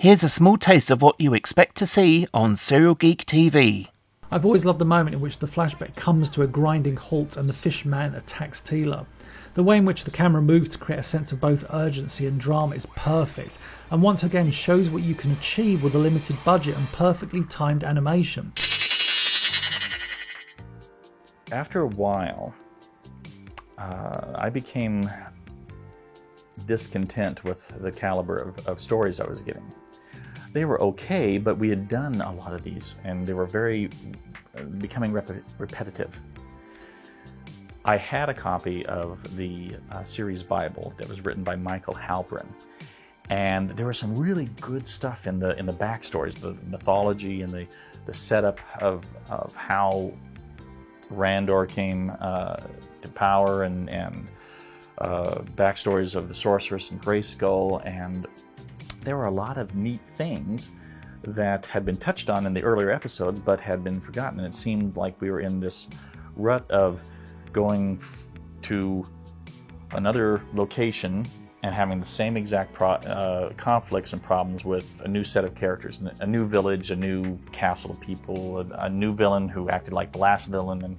Here's a small taste of what you expect to see on Serial Geek TV. I've always loved the moment in which the flashback comes to a grinding halt and the Fishman attacks Teela. The way in which the camera moves to create a sense of both urgency and drama is perfect, and once again shows what you can achieve with a limited budget and perfectly timed animation. After a while, I became discontent with the caliber of stories I was getting. They were okay, but we had done a lot of these, and they were becoming repetitive. I had a copy of the series Bible that was written by Michael Halperin, and there was some really good stuff in the backstories, the mythology and the setup of how Randor came to power, and backstories of the Sorceress and Grayskull, and there were a lot of neat things that had been touched on in the earlier episodes but had been forgotten. And it seemed like we were in this rut of going to another location and having the same exact conflicts and problems with a new set of characters, a new village, a new castle of people, a new villain who acted like the last villain,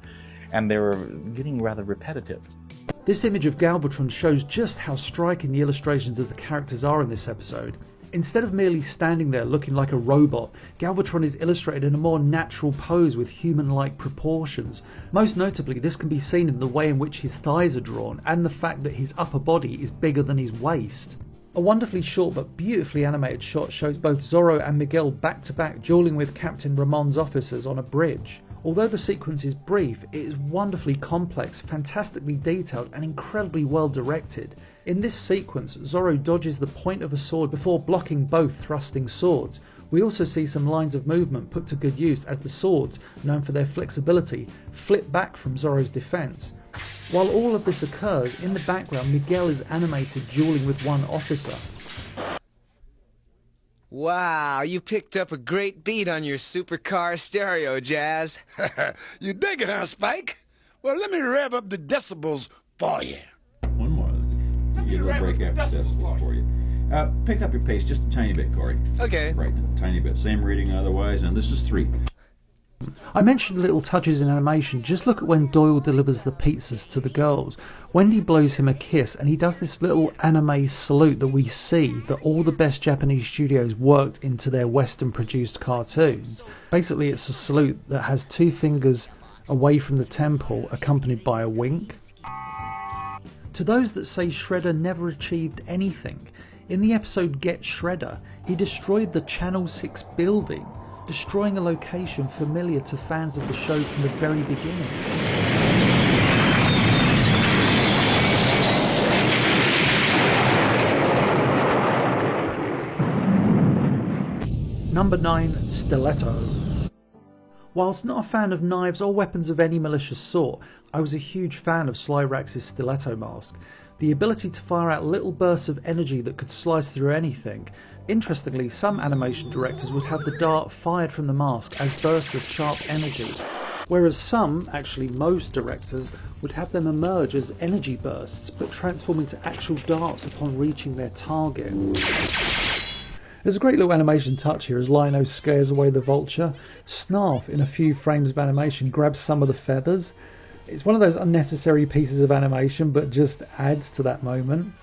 and they were getting rather repetitive. This image of Galvatron shows just how striking the illustrations of the characters are in this episode. Instead of merely standing there looking like a robot, Galvatron is illustrated in a more natural pose with human-like proportions. Most notably, this can be seen in the way in which his thighs are drawn and the fact that his upper body is bigger than his waist. A wonderfully short but beautifully animated shot shows both Zorro and Miguel back-to-back dueling with Captain Ramon's officers on a bridge. Although the sequence is brief, it is wonderfully complex, fantastically detailed, and incredibly well directed. In this sequence, Zorro dodges the point of a sword before blocking both thrusting swords. We also see some lines of movement put to good use as the swords, known for their flexibility, flip back from Zorro's defense. While all of this occurs, in the background Miguel is animated dueling with one officer. Wow, you picked up a great beat on your supercar stereo, Jazz. You dig it, huh, Spike? Well, let me rev up the decibels for you. One more. Let me rev up the decibels for you. Pick up your pace just a tiny bit, Corey. Okay. Right, a tiny bit. Same reading otherwise. Now this is 3. I mentioned little touches in animation. Just look at when Doyle delivers the pizzas to the girls. Wendy blows him a kiss and he does this little anime salute that we see that all the best Japanese studios worked into their Western produced cartoons. Basically it's a salute that has 2 fingers away from the temple accompanied by a wink. To those that say Shredder never achieved anything, in the episode Get Shredder, he destroyed the Channel 6 building, destroying a location familiar to fans of the show from the very beginning. Number 9. Stiletto. Whilst not a fan of knives or weapons of any malicious sort, I was a huge fan of Slyrax's Stiletto mask. The ability to fire out little bursts of energy that could slice through anything. Interestingly, some animation directors would have the dart fired from the mask as bursts of sharp energy, whereas some, actually most directors, would have them emerge as energy bursts but transform into actual darts upon reaching their target. There's a great little animation touch here as Lino scares away the vulture. Snarf, in a few frames of animation, grabs some of the feathers. It's one of those unnecessary pieces of animation but just adds to that moment.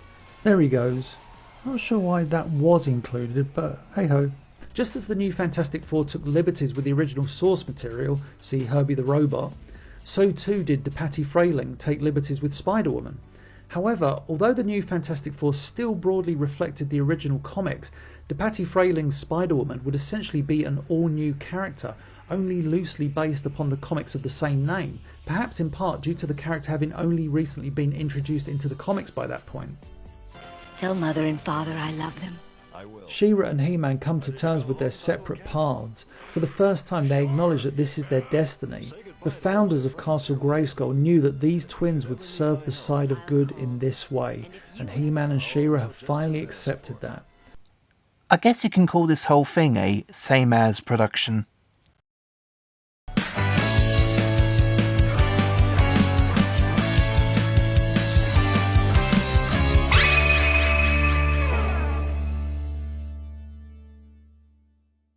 There he goes. Not sure why that was included, but hey ho. Just as the new Fantastic Four took liberties with the original source material, see Herbie the Robot, so too did DePatie Frayling take liberties with Spider-Woman. However, although the new Fantastic Four still broadly reflected the original comics, DePatie Frayling's Spider-Woman would essentially be an all-new character, only loosely based upon the comics of the same name, perhaps in part due to the character having only recently been introduced into the comics by that point. Tell Mother and Father I love them. She-Ra and He-Man come to terms with their separate paths. For the first time they acknowledge that this is their destiny. The founders of Castle Grayskull knew that these twins would serve the side of good in this way, and He-Man and She-Ra have finally accepted that. I guess you can call this whole thing a same as production.